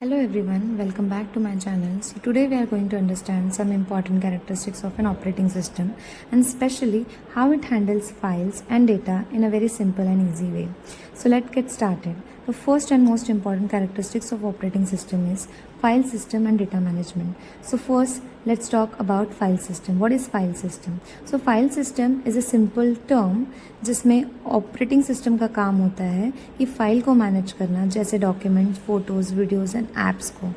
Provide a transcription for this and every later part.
Hello everyone, welcome back to my channel. So today we are going to understand some important characteristics of an operating system and especially how it handles files and data in a very simple and easy way. So let's get started. The first and most important characteristics of operating system is file system and data management. So first let's talk about file system. What is file system? So file system is a simple term जिसमें operating system का काम होता है कि file को manage करना, जैसे documents, photos, videos and apps को.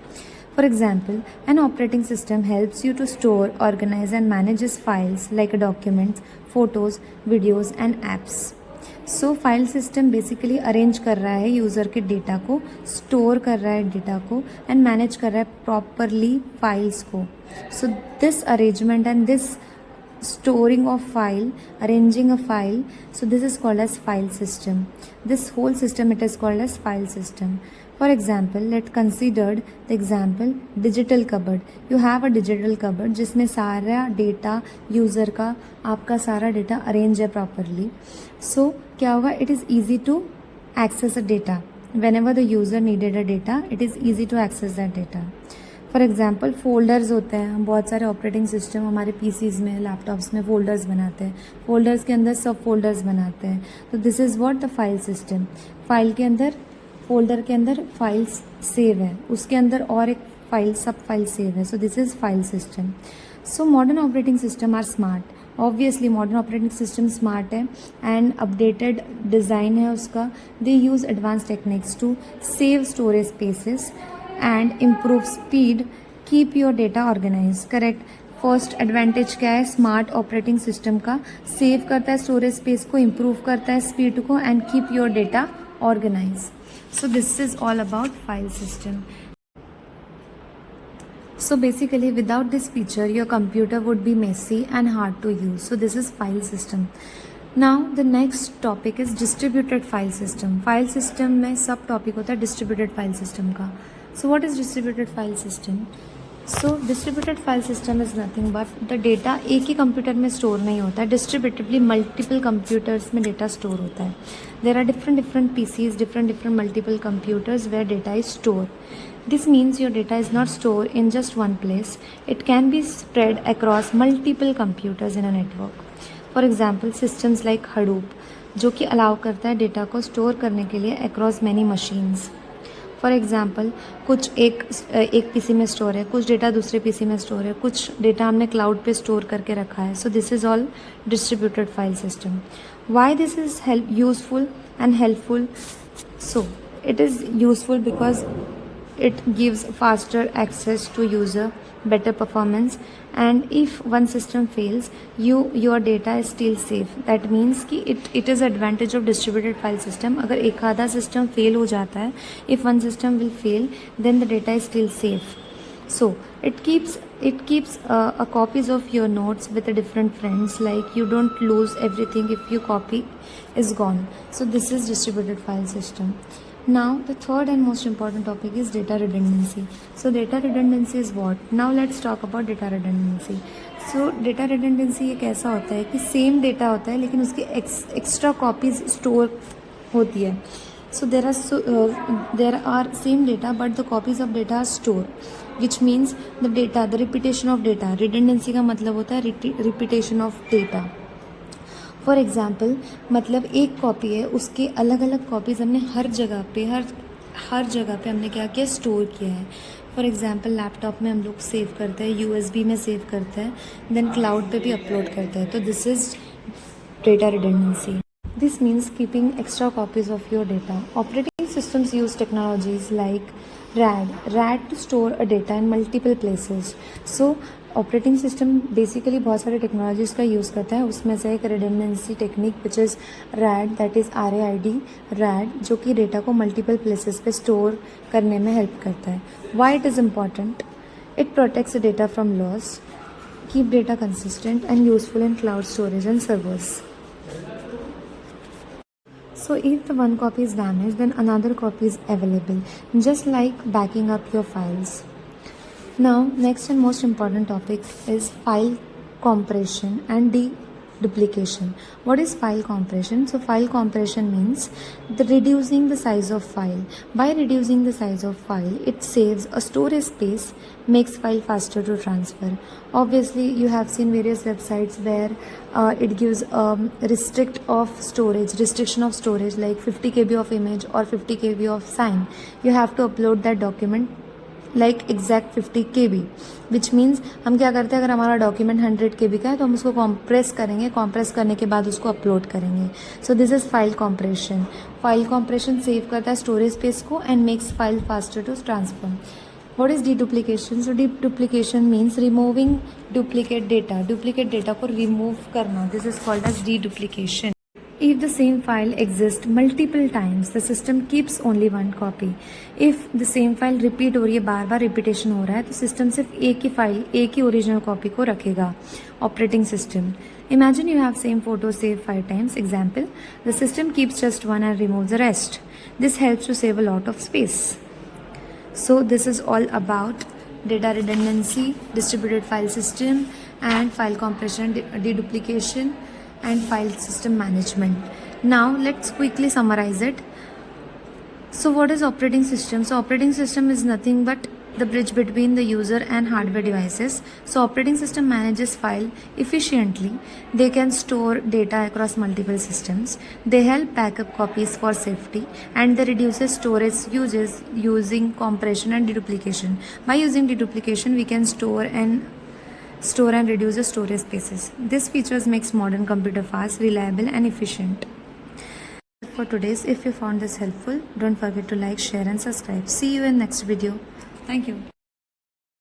For example, an operating system helps you to store, organize and manages files like documents, photos, videos and apps. So file system basically arrange कर रहा है user के data को, store कर रहा है data को एंड मैनेज कर रहा है प्रॉपरली फाइल्स को. So this arrangement and this storing of file, arranging a file, so this is called as file system. This whole system, it is called as file system. For example, let's consider the example digital cupboard. You have a digital cupboard जिसमें सारा data user का, आपका सारा data arrange है properly. So क्या होगा, it is easy to access a data. Whenever the user needed a data, it is easy to access that data. For example folders होते हैं. हम बहुत सारे ऑपरेटिंग सिस्टम हमारे पीसीज़ में, लैपटॉप्स में फोल्डर्स बनाते हैं. फोल्डर्स के अंदर सब फोल्डर्स बनाते हैं. तो this is what the file system. File के अंदर, फोल्डर के अंदर फाइल्स सेव है, उसके अंदर और एक फाइल, सब फाइल सेव है. So this is file system. So modern operating system are smart. Obviously modern operating system smart है एंड अपडेटेड डिज़ाइन है उसका. They use advance techniques to save storage spaces and improve speed, keep your data organise. Correct. First advantage क्या है smart operating system का? Save करता है storage space को, improve करता है स्पीड को and keep your data organize. So this is all about file system. So basically without this feature your computer would be messy and hard to use. So this is file system. Now the next topic is distributed file system. File system में सब topic होता है distributed file system का. So what is distributed file system? So distributed file system is nothing but the data एक ही computer में store नहीं होता है, डिस्ट्रीब्यूटिवली मल्टीपल कंप्यूटर्स में डेटा स्टोर होता है. There are different PCs, different multiple computers where data is stored. This means your data is not stored in just one place. It can be spread across multiple computers in a network. For example, systems like Hadoop जो कि allow करता है data को store करने के लिए across many machines. For example कुछ एक पीसी में स्टोर है, कुछ डेटा दूसरे पीसी में स्टोर है, कुछ डेटा हमने क्लाउड पे स्टोर करके रखा है. So this is all distributed file system. Why this is useful and helpful? So it is useful because it gives faster access to user, better performance, and if one system fails your data is still safe. That means कि it is advantage of distributed file system. अगर एक आधा system fail हो जाता है, if one system will fail then the data is still safe. So it keeps a copies of your notes with a different friends, like you don't lose everything if your copy is gone. So this is distributed file system. Now the third and most important topic is data redundancy. So data redundancy is what? Now let's talk about data redundancy. So data redundancy एक ऐसा होता है कि same data होता है लेकिन उसकी extra copies store होती है. So there are same data but the copies of data are stored, which means the repetition of data. Redundancy का मतलब होता है repetition of data. For example मतलब एक कॉपी है, उसके अलग अलग कॉपीज़ हमने हर जगह पे हमने क्या किया, स्टोर किया है. फॉर एग्ज़ाम्पल लैपटॉप में हम लोग सेव करते हैं, USB में सेव करते हैं, देन क्लाउड पे भी अपलोड करते हैं. तो this is data redundancy. This means keeping extra copies of your data. Operating systems use technologies like RAD to store a data in multiple places. So operating system basically बहुत सारे technologies का use करता है. उसमें से एक redundancy technique which is RAD, that is RAD, जो कि डेटा को मल्टीपल प्लेसेस पे स्टोर करने में हेल्प करता है. Why it is important? It protects data from loss, keep data consistent and useful in cloud storage and servers. So if the one copy is damaged, then another copy is available, just like backing up your files. Now, next and most important topic is file compression and duplication. What is file compression? So file compression means the reducing the size of file. By reducing the size of file, it saves a storage space, makes file faster to transfer. Obviously, you have seen various websites where it gives restriction of storage like 50 KB of image or 50 KB of sign. You have to upload that document like exact 50 KB, which means हम क्या करते हैं, अगर हमारा document 100 KB का है तो हम उसको कॉम्प्रेस करेंगे, कॉम्प्रेस करने के बाद उसको अपलोड करेंगे. So this is file compression. File compression save करता है स्टोरेज स्पेस को and makes file faster to transfer. What is deduplication? So deduplication means removing duplicate data. Duplicate data को remove करना. This is called as deduplication. If the same file exists multiple times, the system keeps only one copy. If the same file repeat हो रही है, बार बार repetition हो रहा है, तो system सिर्फ एक ही फाइल, एक ही ओरिजिनल कॉपी को रखेगा. Operating system. Imagine you have same photo saved 5 times. Example, the system keeps just one and removes the rest. This helps to save a lot of space. So this is all about data redundancy, distributed file system, and file compression, deduplication, and file system management. Now let's quickly summarize it. So what is operating system? So operating system is nothing but the bridge between the user and hardware devices. So operating system manages file efficiently. They can store data across multiple systems. They help backup copies for safety, and they reduces storage uses using compression and deduplication. By using deduplication, we can store and reduce the storage spaces. This features makes modern computer fast, reliable, and efficient. For today's, if you found this helpful, don't forget to like, share, and subscribe. See you in next video. Thank you.